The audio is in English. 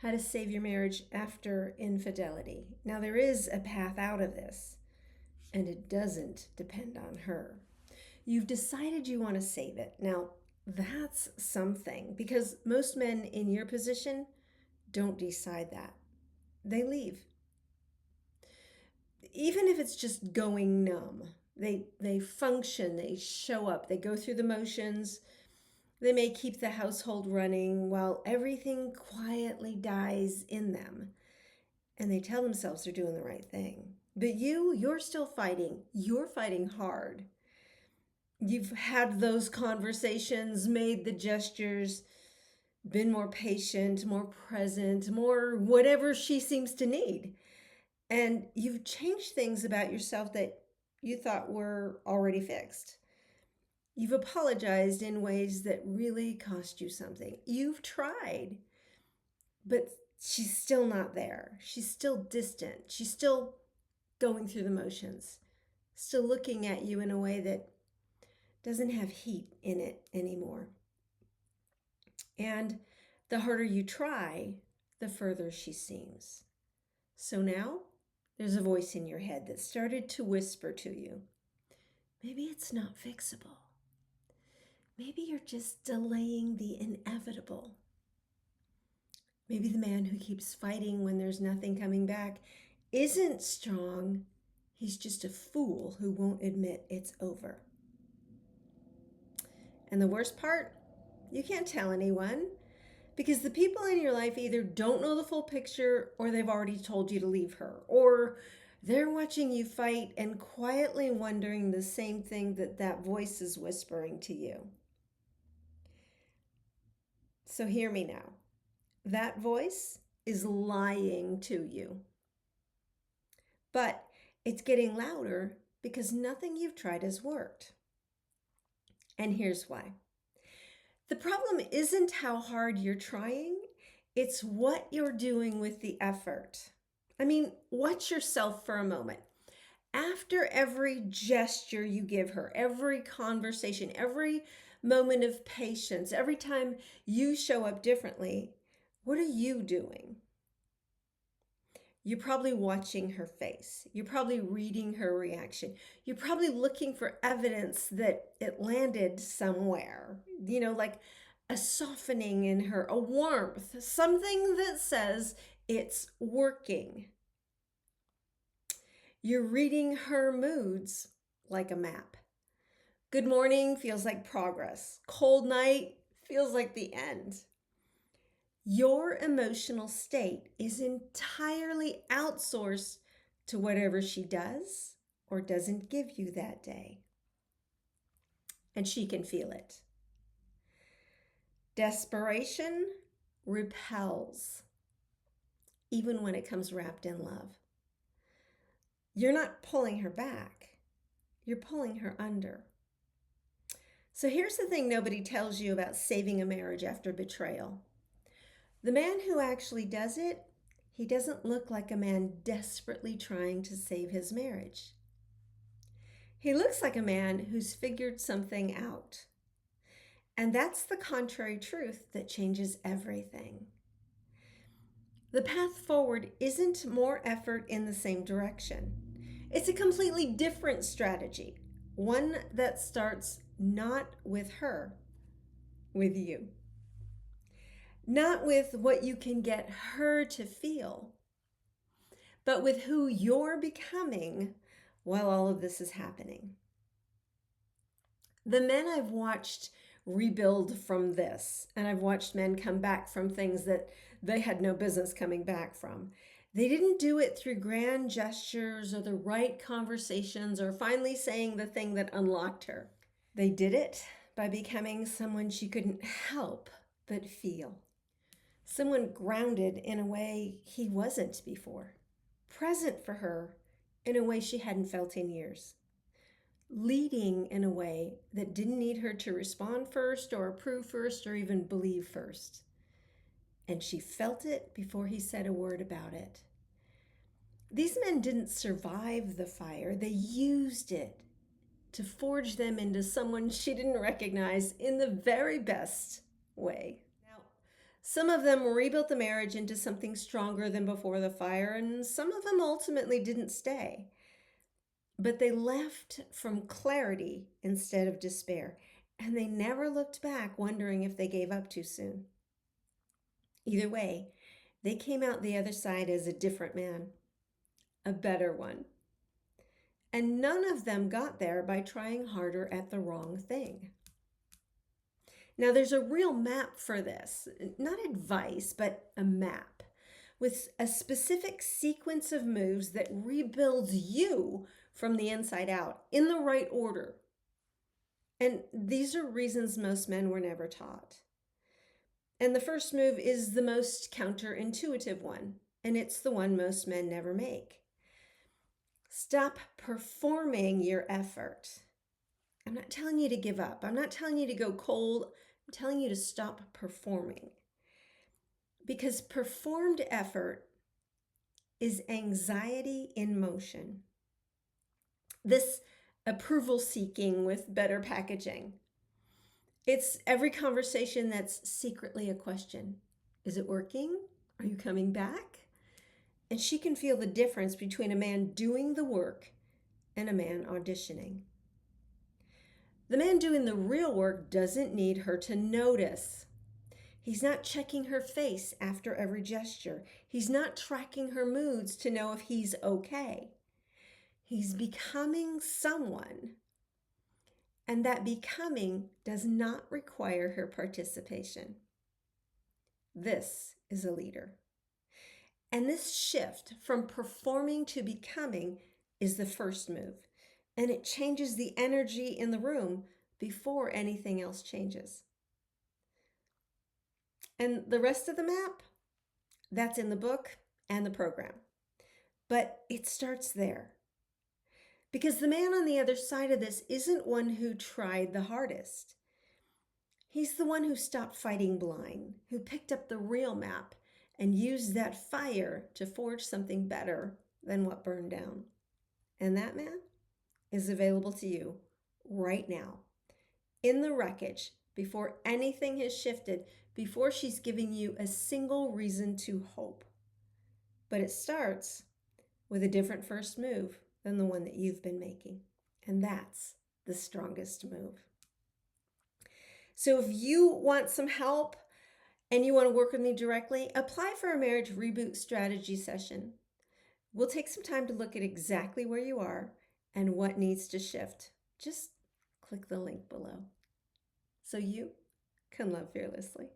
how to save your marriage after infidelity. Now, there is a path out of this, and it doesn't depend on her. You've decided you want to save it. Now, that's something because most men in your position don't decide that. They leave. Even if it's just going numb, they function, they show up, they go through the motions. They may keep the household running while everything quietly dies in them. And they tell themselves they're doing the right thing. But you're still fighting. You're fighting hard. You've had those conversations, made the gestures, been more patient, more present, more whatever she seems to need. And you've changed things about yourself that you thought were already fixed. You've apologized in ways that really cost you something. You've tried, but she's still not there. She's still distant. She's still going through the motions, still looking at you in a way that doesn't have heat in it anymore. And the harder you try, the further she seems. So now there's a voice in your head that started to whisper to you, maybe it's not fixable. Maybe you're just delaying the inevitable. Maybe the man who keeps fighting when there's nothing coming back isn't strong. He's just a fool who won't admit it's over. And the worst part, you can't tell anyone because the people in your life either don't know the full picture or they've already told you to leave her, or they're watching you fight and quietly wondering the same thing that voice is whispering to you. So hear me now. That voice is lying to you. But it's getting louder because nothing you've tried has worked. And here's why. The problem isn't how hard you're trying, it's what you're doing with the effort. I mean, watch yourself for a moment. After every gesture you give her, every conversation, every moment of patience, every time you show up differently, what are you doing? You're probably watching her face. You're probably reading her reaction. You're probably looking for evidence that it landed somewhere, like a softening in her, a warmth, something that says it's working. You're reading her moods like a map. Good morning feels like progress. Cold night feels like the end. Your emotional state is entirely outsourced to whatever she does or doesn't give you that day. And she can feel it. Desperation repels, even when it comes wrapped in love. You're not pulling her back. You're pulling her under. So here's the thing nobody tells you about saving a marriage after betrayal. The man who actually does it, he doesn't look like a man desperately trying to save his marriage. He looks like a man who's figured something out. And that's the contrary truth that changes everything. The path forward isn't more effort in the same direction. It's a completely different strategy, one that starts not with her, with you. Not with what you can get her to feel, but with who you're becoming while all of this is happening. The men I've watched rebuild from this, and I've watched men come back from things that they had no business coming back from. They didn't do it through grand gestures or the right conversations or finally saying the thing that unlocked her. They did it by becoming someone she couldn't help but feel. Someone grounded in a way he wasn't before. Present for her in a way she hadn't felt in years. Leading in a way that didn't need her to respond first or approve first or even believe first. And she felt it before he said a word about it. These men didn't survive the fire. They used it to forge them into someone she didn't recognize in the very best way. Now, Some of them rebuilt the marriage into something stronger than before the fire, and some of them ultimately didn't stay. But they left from clarity instead of despair, and they never looked back wondering if they gave up too soon. Either way, they came out the other side as a different man, a better one. And none of them got there by trying harder at the wrong thing. Now, there's a real map for this, not advice, but a map with a specific sequence of moves that rebuilds you from the inside out in the right order. And these are reasons most men were never taught. And the first move is the most counterintuitive one, and it's the one most men never make. Stop performing your effort. I'm not telling you to give up. I'm not telling you to go cold. I'm telling you to stop performing. Because performed effort is anxiety in motion. This approval seeking with better packaging. It's every conversation that's secretly a question. Is it working? Are you coming back? And she can feel the difference between a man doing the work and a man auditioning. The man doing the real work doesn't need her to notice. He's not checking her face after every gesture. He's not tracking her moods to know if he's okay. He's becoming someone, and that becoming does not require her participation. This is a leader. And this shift from performing to becoming is the first move. And it changes the energy in the room before anything else changes. And the rest of the map, that's in the book and the program. But it starts there. Because the man on the other side of this isn't one who tried the hardest. He's the one who stopped fighting blind, who picked up the real map and used that fire to forge something better than what burned down. And that man is available to you right now, in the wreckage, before anything has shifted, before she's giving you a single reason to hope. But it starts with a different first move than the one that you've been making. And that's the strongest move. So if you want some help and you want to work with me directly, apply for a marriage reboot strategy session. We'll take some time to look at exactly where you are and what needs to shift. Just click the link below so you can love fearlessly.